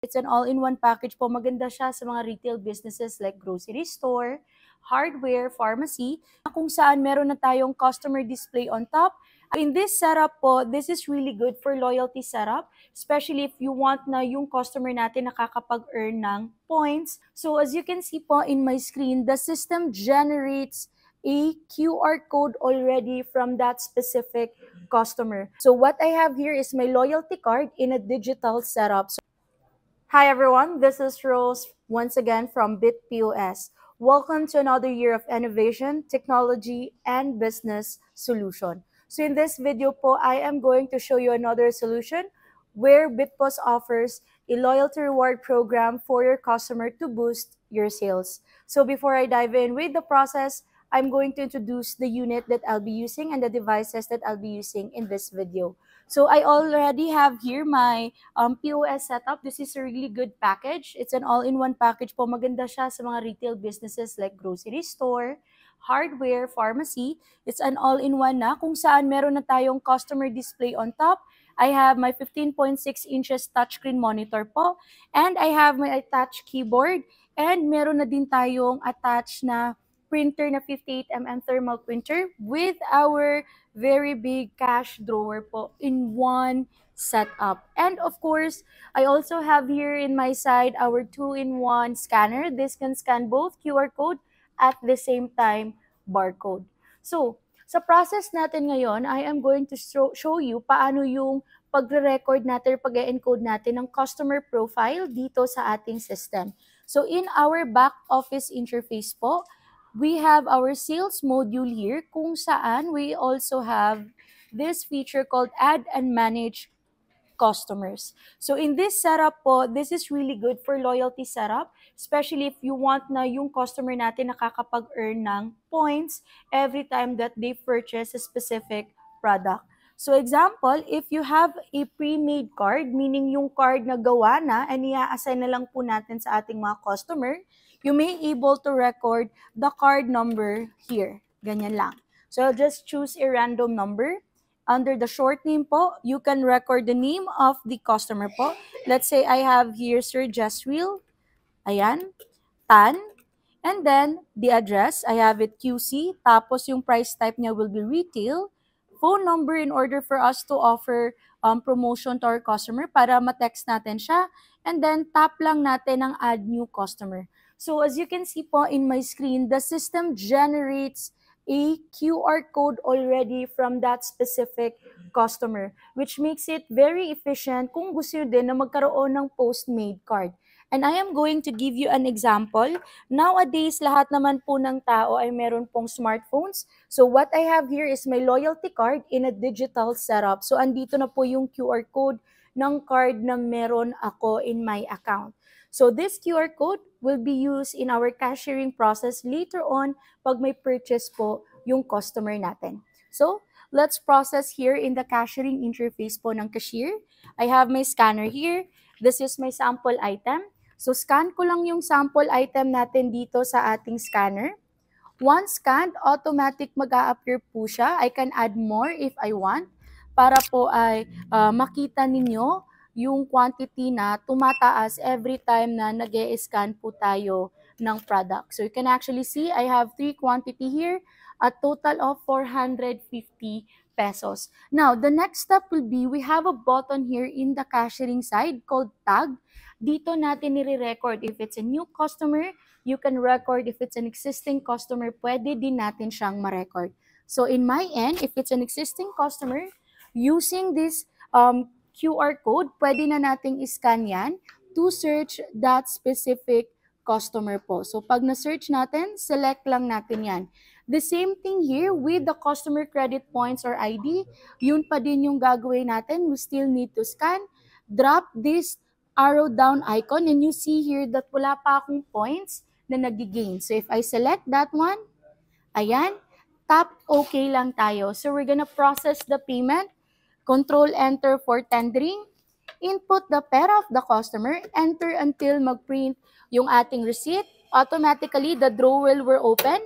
It's an all-in-one package po. Maganda siya sa mga retail businesses like grocery store, hardware, pharmacy, kung saan meron na tayong customer display on top. In this setup po, this is really good for loyalty setup, especially if you want na yung customer natin nakakapag-earn ng points. So as you can see po in my screen, the system generates a QR code already from that specific customer. So what I have here is my loyalty card in a digital setup. Hi everyone, this is Rose once again from BitPOS. Welcome to another year of innovation, technology, and business solution. So in this video po, I am going to show you another solution where BitPOS offers a loyalty reward program for your customer to boost your sales. So before I dive in with the process, I'm going to introduce the unit that I'll be using and the devices that I'll be using in this video. So I already have here my POS setup. This is a really good package. It's an all-in-one package po. Maganda siya sa mga retail businesses like grocery store, hardware, pharmacy. It's an all-in-one na kung saan meron na tayong customer display on top. I have my 15.6 inches touchscreen monitor po. And I have my attached keyboard. And meron na din tayong attached na printer na 58mm thermal printer with our very big cash drawer po in one setup. And of course, I also have here in my side our 2-in-1 scanner. This can scan both QR code at the same time barcode. So, sa process natin ngayon, I am going to show you paano yung pagre-record natin, pag-encode natin ng customer profile dito sa ating system. So, in our back office interface po, we have our sales module here kung saan we also have this feature called add and manage customers. So in this setup po, this is really good for loyalty setup, especially if you want na yung customer natin nakakapag-earn ng points every time that they purchase a specific product. So example, if you have a pre-made card, meaning yung card na gawa na and i-assign na lang po natin sa ating mga customer, you may able to record the card number here. Ganyan lang. So I'll just choose a random number. Under the short name po, you can record the name of the customer po. Let's say I have here Sir Jesril. Ayan. Tan. And then the address, I have it QC. Tapos yung price type niya will be retail. Phone number in order for us to offer promotion to our customer para ma-text natin siya. And then tap lang natin ang add new customer. So as you can see po in my screen, the system generates a QR code already from that specific customer, which makes it very efficient kung gusto nyo din na magkaroon ng post-made card. And I am going to give you an example. Nowadays, lahat naman po ng tao ay meron pong smartphones. So what I have here is my loyalty card in a digital setup. So andito na po yung QR code ng card na meron ako in my account. So this QR code will be used in our cashiering process later on pag may purchase po yung customer natin. So let's process here in the cashiering interface po ng cashier. I have my scanner here. This is my sample item. So scan ko lang yung sample item natin dito sa ating scanner. Once scanned, automatic mag-a-appear po siya. I can add more if I want para po ay makita ninyo yung quantity na tumataas every time na nag-e-scan po tayo ng product. So you can actually see I have 3 quantity here, a total of 450 pesos. Now, the next step will be we have a button here in the cashiering side called tag. Dito natin nire-record if it's a new customer, you can record if it's an existing customer, pwede din natin siyang ma-record. So in my end, if it's an existing customer, using this QR code, pwede na nating iscan yan to search that specific customer po. So pag na-search natin, select lang natin yan. The same thing here with the customer credit points or ID, yun pa din yung gagawin natin. We still need to scan, drop this arrow down icon, and you see here that wala pa akong points na nag-gain. So if I select that one, ayan, tap OK lang tayo. So we're gonna process the payment. Control-Enter for tendering, input the pera of the customer, enter until mag-print yung ating receipt. Automatically, the drawer will open.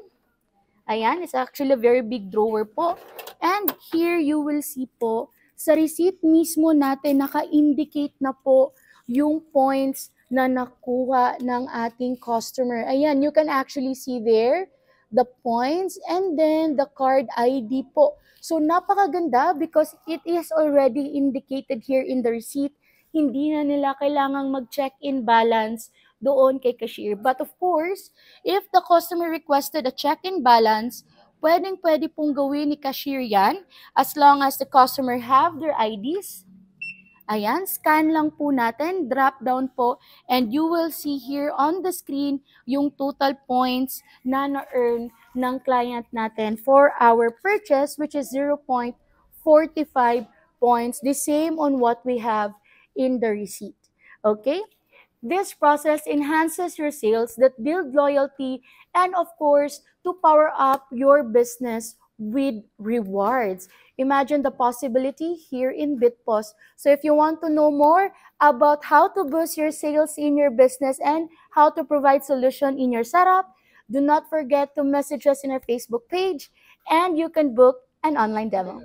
Ayan, it's actually a very big drawer po. And here you will see po, sa receipt mismo natin, naka-indicate na po yung points na nakuha ng ating customer. Ayan, you can actually see there the points and then the card ID po. So napakaganda because it is already indicated here in the receipt. Hindi na nila kailangang mag-check-in balance doon kay cashier. But of course, if the customer requested a check-in balance, pwedeng-pwede pong gawin ni cashier yan as long as the customer have their IDs. Ayan, scan lang po natin, drop down po, and you will see here on the screen yung total points na na-earn ng client natin for our purchase, which is 0.45 points, the same on what we have in the receipt. Okay? This process enhances your sales that build loyalty and of course to power up your business with rewards. Imagine the possibility here in Bitpos. So if you want to know more about how to boost your sales in your business and how to provide solution in your setup, do not forget to message us in our Facebook page and you can book an online demo.